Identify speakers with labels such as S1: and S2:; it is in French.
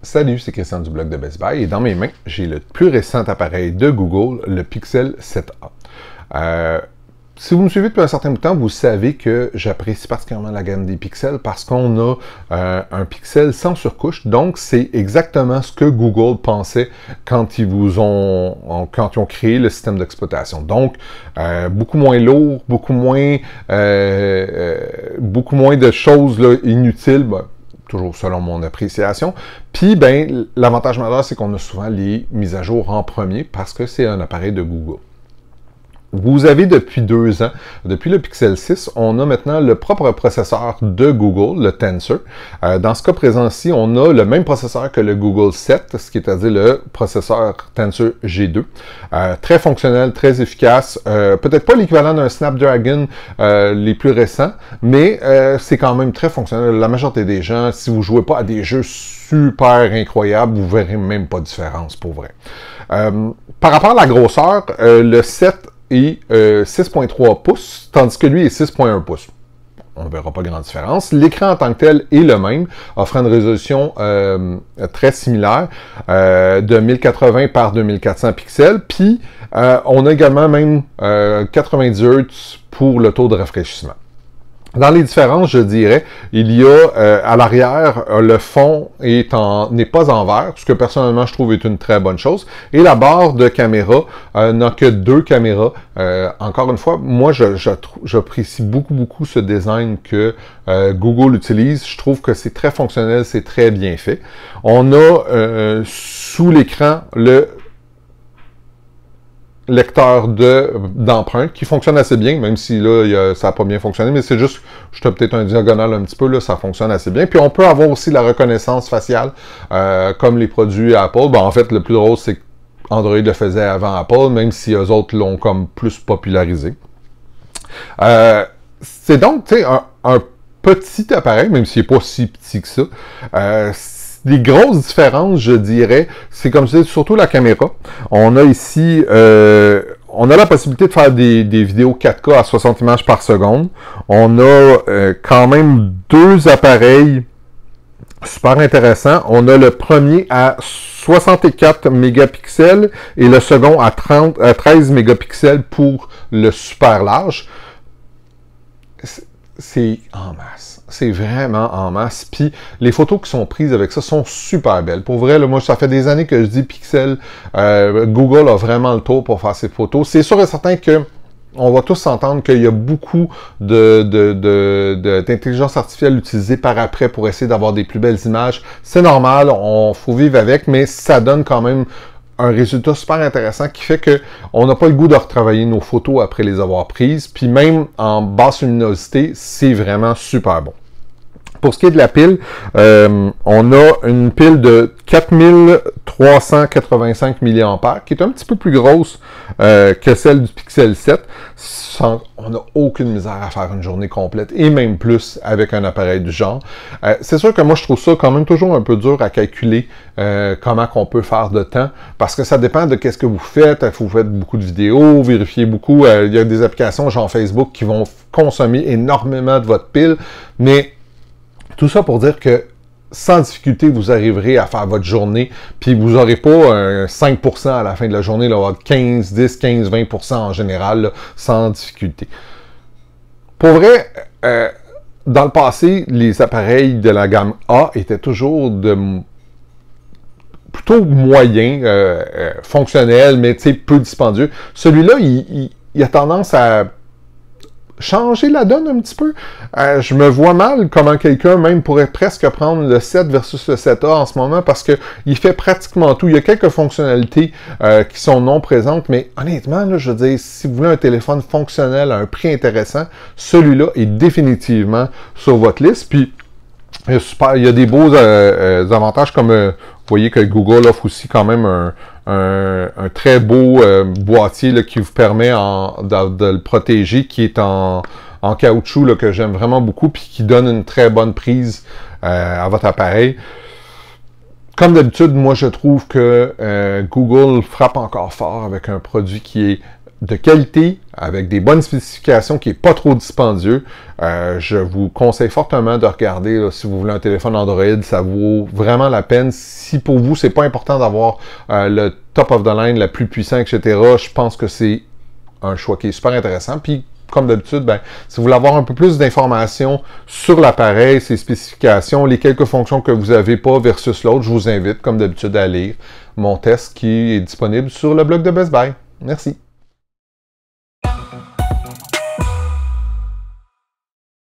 S1: Salut, c'est Christian du blog de Best Buy et dans mes mains, j'ai le plus récent appareil de Google, le Pixel 7a. Si vous me suivez depuis un certain bout de temps, vous savez que j'apprécie particulièrement la gamme des Pixels parce qu'on a un Pixel sans surcouche. Donc, c'est exactement ce que Google pensait quand ils ont créé le système d'exploitation. Donc, beaucoup moins lourd, beaucoup moins de choses là, inutiles. Ben, toujours selon mon appréciation. Puis, ben, l'avantage majeur, c'est qu'on a souvent les mises à jour en premier parce que c'est un appareil de Google. Vous avez depuis 2 ans, depuis le Pixel 6, on a maintenant le propre processeur de Google, le Tensor. Dans ce cas présent-ci, on a le même processeur que le Google 7, ce qui est à dire le processeur Tensor G2. Très fonctionnel, très efficace. Peut-être pas l'équivalent d'un Snapdragon les plus récents, mais c'est quand même très fonctionnel. La majorité des gens, si vous ne jouez pas à des jeux super incroyables, vous ne verrez même pas de différence pour vrai. Par rapport à la grosseur, le 7 est 6.3 pouces, tandis que lui est 6.1 pouces. On ne verra pas grande différence. L'écran en tant que tel est le même, offrant une résolution très similaire de 1080 par 2400 pixels. Puis, on a également même 90 Hz pour le taux de rafraîchissement. Dans les différences, je dirais, il y a à l'arrière, le fond n'est pas en verre, ce que personnellement je trouve est une très bonne chose. Et la barre de caméra n'a que 2 caméras. Encore une fois, moi j'apprécie beaucoup ce design que Google utilise. Je trouve que c'est très fonctionnel, c'est très bien fait. On a sous l'écran le lecteur d'empreintes qui fonctionne assez bien, même si là, ça n'a pas bien fonctionné, mais c'est juste, je te peut-être un diagonal un petit peu, là, ça fonctionne assez bien. Puis on peut avoir aussi la reconnaissance faciale, comme les produits Apple. Ben, en fait, le plus drôle, c'est qu'Android le faisait avant Apple, même si eux autres l'ont comme plus popularisé. C'est donc, tu sais, un petit appareil, même s'il n'est pas si petit que ça. Les grosses différences, je dirais, c'est comme je disais, surtout la caméra. On a ici, on a la possibilité de faire des vidéos 4K à 60 images par seconde. On a quand même 2 appareils super intéressants. On a le premier à 64 mégapixels et le second à 13 mégapixels pour le super large. C'est en masse. C'est vraiment en masse. Puis les photos qui sont prises avec ça sont super belles. Pour vrai, là, moi, ça fait des années que je dis Pixel, Google a vraiment le tour pour faire ces photos. C'est sûr et certain que on va tous s'entendre qu'il y a beaucoup d'intelligence artificielle utilisée par après pour essayer d'avoir des plus belles images. C'est normal, faut vivre avec, mais ça donne quand même un résultat super intéressant qui fait que on n'a pas le goût de retravailler nos photos après les avoir prises. Puis même en basse luminosité, c'est vraiment super bon. Pour ce qui est de la pile, on a une pile de 4385 mAh qui est un petit peu plus grosse que celle du Pixel 7. On n'a aucune misère à faire une journée complète et même plus avec un appareil du genre. C'est sûr que moi je trouve ça quand même toujours un peu dur à calculer comment qu'on peut faire de temps parce que ça dépend de qu'est-ce que vous faites. Vous faites beaucoup de vidéos, vérifiez beaucoup. Il y a des applications genre Facebook qui vont consommer énormément de votre pile, mais tout ça pour dire que sans difficulté, vous arriverez à faire votre journée, puis vous n'aurez pas un 5% à la fin de la journée, là, 15, 10, 15, 20% en général, là, sans difficulté. Pour vrai, dans le passé, les appareils de la gamme A étaient toujours plutôt moyens, fonctionnels, mais peu dispendieux. Celui-là, il a tendance à changer la donne un petit peu. Je me vois mal comment quelqu'un même pourrait presque prendre le 7 versus le 7A en ce moment parce que il fait pratiquement tout. Il y a quelques fonctionnalités qui sont non présentes, mais honnêtement, là, je veux dire, si vous voulez un téléphone fonctionnel à un prix intéressant, celui-là est définitivement sur votre liste. Puis, il y a des beaux avantages comme vous voyez que Google offre aussi quand même un très beau boîtier là, qui vous permet de le protéger, qui est en caoutchouc là, que j'aime vraiment beaucoup, puis qui donne une très bonne prise à votre appareil. Comme d'habitude, moi je trouve que Google frappe encore fort avec un produit qui est de qualité, avec des bonnes spécifications, qui n'est pas trop dispendieux. Je vous conseille fortement de regarder, là, si vous voulez un téléphone Android, ça vaut vraiment la peine. Si pour vous, c'est pas important d'avoir le top of the line, le plus puissant, etc., je pense que c'est un choix qui est super intéressant. Puis, comme d'habitude, ben, si vous voulez avoir un peu plus d'informations sur l'appareil, ses spécifications, les quelques fonctions que vous n'avez pas versus l'autre, je vous invite, comme d'habitude, à lire mon test qui est disponible sur le blog de Best Buy. Merci.